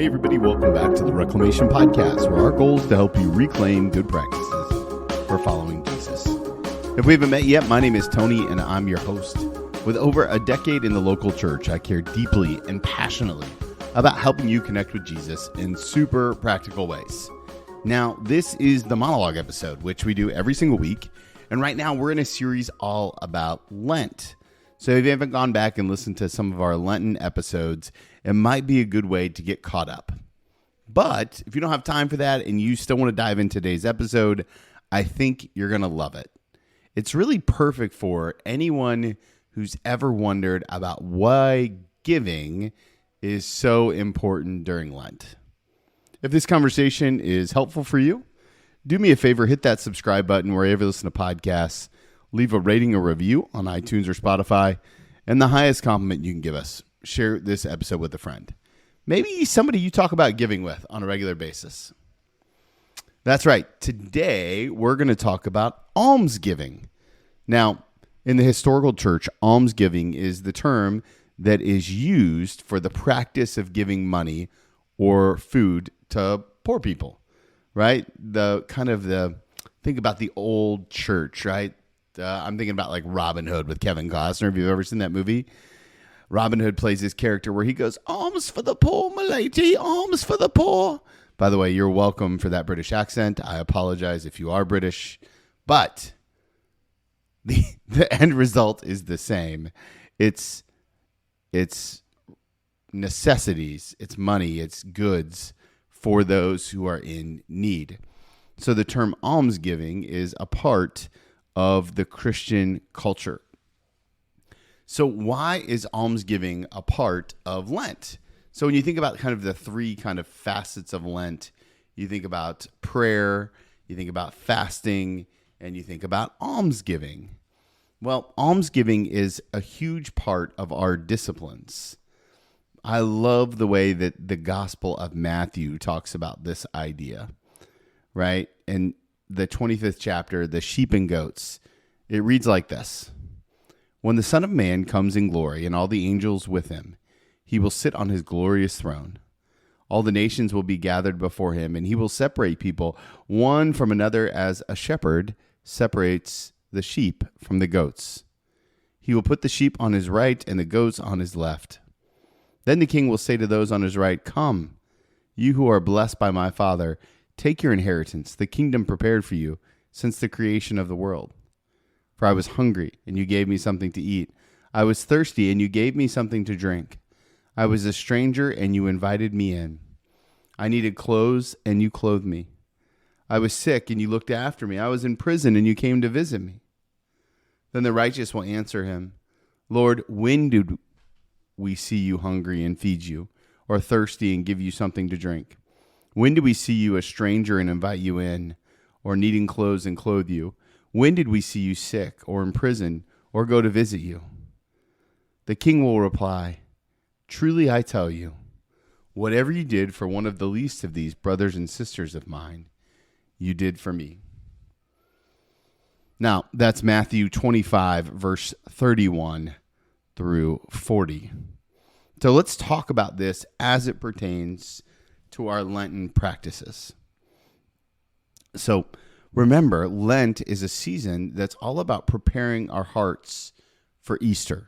Hey everybody, welcome back to the Reclamation Podcast, where our goal is to help you reclaim good practices for following Jesus. If we haven't met yet, my name is Tony and I'm your host. With over a decade in the local church, I care deeply and passionately about helping you connect with Jesus in super practical ways. Now, this is the monologue episode, which we do every single week. And right now we're in a series all about Lent. So if you haven't gone back and listened to some of our Lenten episodes, it might be a good way to get caught up. But if you don't have time for that and you still want to dive into today's episode, I think you're going to love it. It's really perfect for anyone who's ever wondered about why giving is so important during Lent. If this conversation is helpful for you, do me a favor, hit that subscribe button wherever you listen to podcasts, leave a rating or review on iTunes or Spotify, and the highest compliment you can give us, share this episode with a friend. Maybe somebody you talk about giving with on a regular basis. That's right. Today, we're going to talk about almsgiving. Now, in the historical church, almsgiving is the term that is used for the practice of giving money or food to poor people, right? Think about the old church, right? I'm thinking about like Robin Hood with Kevin Costner. If you've ever seen that movie, Robin Hood plays this character where he goes, "Alms for the poor, my lady, alms for the poor." By the way, you're welcome for that British accent. I apologize if you are British, but the end result is the same. It's necessities, it's money, it's goods for those who are in need. So the term almsgiving is a part of the Christian culture. So why is almsgiving a part of Lent? So when you think about kind of the three kind of facets of Lent, you think about prayer, you think about fasting, and you think about almsgiving. Well, almsgiving is a huge part of our disciplines. I love the way that the Gospel of Matthew talks about this idea, right? In the 25th chapter, the sheep and goats, it reads like this. When the Son of Man comes in glory and all the angels with him, he will sit on his glorious throne. All the nations will be gathered before him, and he will separate people one from another as a shepherd separates the sheep from the goats. He will put the sheep on his right and the goats on his left. Then the king will say to those on his right, "Come, you who are blessed by my Father, take your inheritance, the kingdom prepared for you since the creation of the world. For I was hungry, and you gave me something to eat. I was thirsty, and you gave me something to drink. I was a stranger, and you invited me in. I needed clothes, and you clothed me. I was sick, and you looked after me. I was in prison, and you came to visit me." Then the righteous will answer him, "Lord, when did we see you hungry and feed you, or thirsty and give you something to drink? When did we see you a stranger and invite you in, or needing clothes and clothe you? When did we see you sick or in prison or go to visit you?" The king will reply, "Truly I tell you, whatever you did for one of the least of these brothers and sisters of mine, you did for me." Now, that's Matthew 25, verse 31 through 40. So let's talk about this as it pertains to our Lenten practices. So remember, Lent is a season that's all about preparing our hearts for Easter,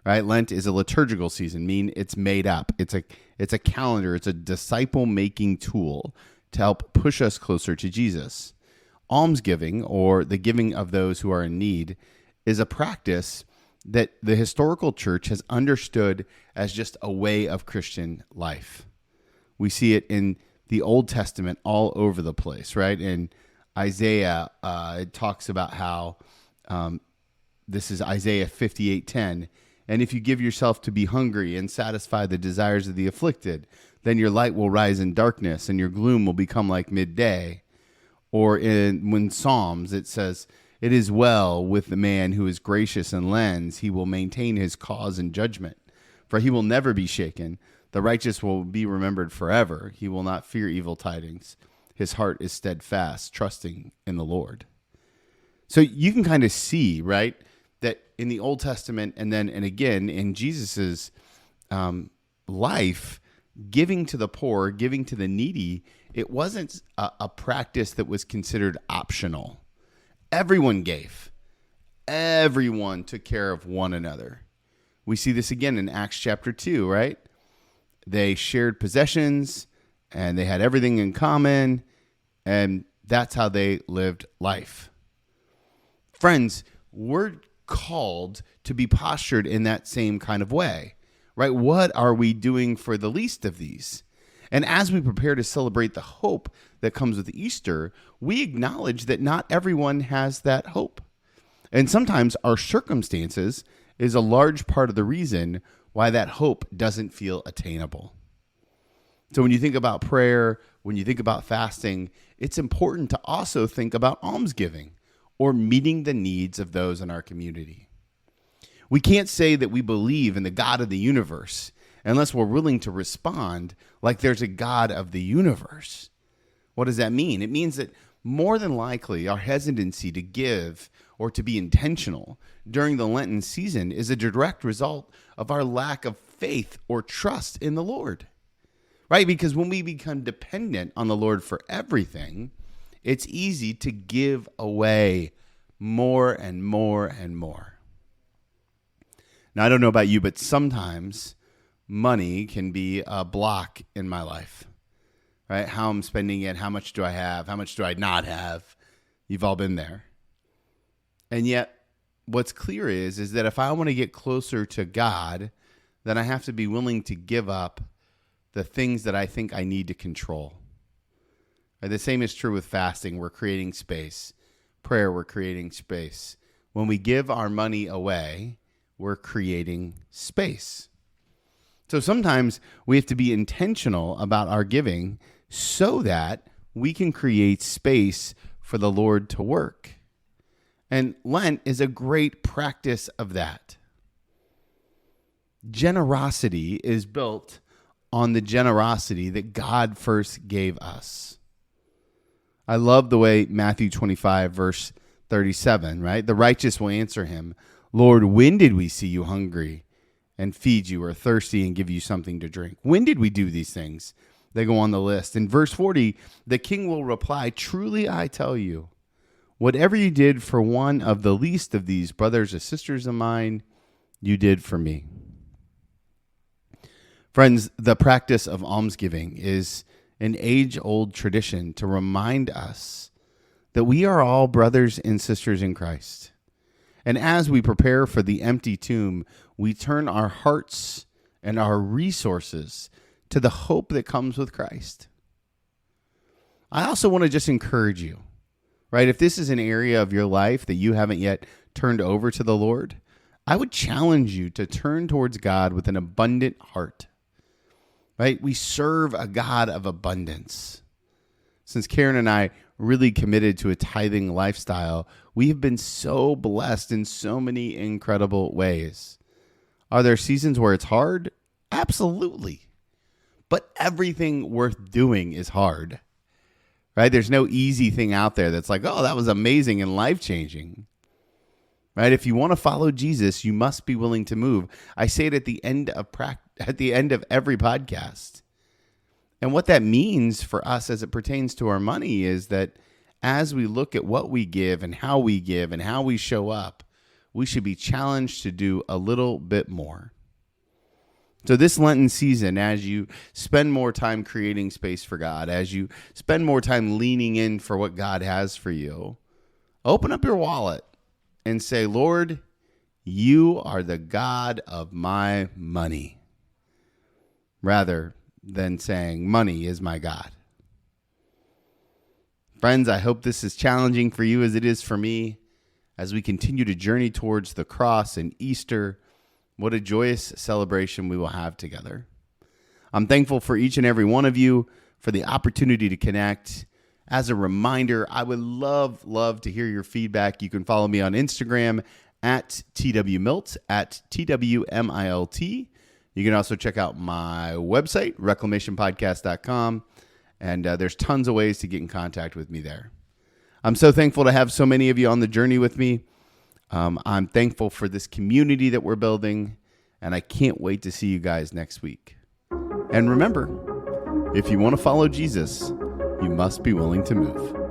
right? Lent is a liturgical season, meaning it's made up. It's a calendar. It's a disciple-making tool to help push us closer to Jesus. Almsgiving, or the giving of those who are in need, is a practice that the historical church has understood as just a way of Christian life. We see it in the Old Testament all over the place, right? In Isaiah, it talks about how this is Isaiah 58:10. "And if you give yourself to be hungry and satisfy the desires of the afflicted, then your light will rise in darkness and your gloom will become like midday." Or when Psalms, it says, "It is well with the man who is gracious and lends. He will maintain his cause in judgment, for he will never be shaken. The righteous will be remembered forever. He will not fear evil tidings. His heart is steadfast, trusting in the Lord." So you can kind of see, right, that in the Old Testament and again in Jesus's life, giving to the poor, giving to the needy, it wasn't a practice that was considered optional. Everyone gave. Everyone took care of one another. We see this again in Acts chapter 2, right? They shared possessions and they had everything in common, and that's how they lived life. Friends, we're called to be postured in that same kind of way, right? What are we doing for the least of these? And as we prepare to celebrate the hope that comes with Easter, we acknowledge that not everyone has that hope. And sometimes our circumstances is a large part of the reason why that hope doesn't feel attainable. So when you think about prayer, when you think about fasting, it's important to also think about almsgiving or meeting the needs of those in our community. We can't say that we believe in the God of the universe unless we're willing to respond like there's a God of the universe. What does that mean? It means that more than likely our hesitancy to give or to be intentional during the Lenten season is a direct result of our lack of faith or trust in the Lord, right? Because when we become dependent on the Lord for everything, it's easy to give away more and more and more. Now, I don't know about you, but sometimes money can be a block in my life, right? How I'm spending it, how much do I have, how much do I not have? You've all been there. And yet, what's clear is that if I want to get closer to God, then I have to be willing to give up the things that I think I need to control. Right? The same is true with fasting. We're creating space. Prayer, we're creating space. When we give our money away, we're creating space. So sometimes we have to be intentional about our giving so that we can create space for the Lord to work. And Lent is a great practice of that. Generosity is built on the generosity that God first gave us. I love the way Matthew 25, verse 37, right? The righteous will answer him, Lord, when did we see you hungry and feed you, or thirsty and give you something to drink? When did we do these things? They go on the list. In verse 40, the king will reply, truly I tell you, whatever you did for one of the least of these brothers or sisters of mine, you did for me. Friends, the practice of almsgiving is an age-old tradition to remind us that we are all brothers and sisters in Christ. And as we prepare for the empty tomb, we turn our hearts and our resources to the hope that comes with Christ. I also want to just encourage you, right? If this is an area of your life that you haven't yet turned over to the Lord, I would challenge you to turn towards God with an abundant heart, right? We serve a God of abundance. Since Karen and I really committed to a tithing lifestyle, we have been so blessed in so many incredible ways. Are there seasons where it's hard? Absolutely. But everything worth doing is hard, right? There's no easy thing out there that's like, oh, that was amazing and life-changing, right? If you want to follow Jesus, you must be willing to move. I say it at the end of every podcast. And what that means for us as it pertains to our money is that as we look at what we give and how we show up, we should be challenged to do a little bit more. So this Lenten season, as you spend more time creating space for God, as you spend more time leaning in for what God has for you, open up your wallet and say, Lord, you are the God of my money, rather than saying money is my God. Friends, I hope this is challenging for you as it is for me as we continue to journey towards the cross and Easter. What a joyous celebration we will have together. I'm thankful for each and every one of you for the opportunity to connect. As a reminder, I would love to hear your feedback. You can follow me on Instagram at TWMilt, at TWMILT. You can also check out my website, reclamationpodcast.com, and there's tons of ways to get in contact with me there. I'm so thankful to have so many of you on the journey with me. I'm thankful for this community that we're building, and I can't wait to see you guys next week. And remember, if you want to follow Jesus, you must be willing to move.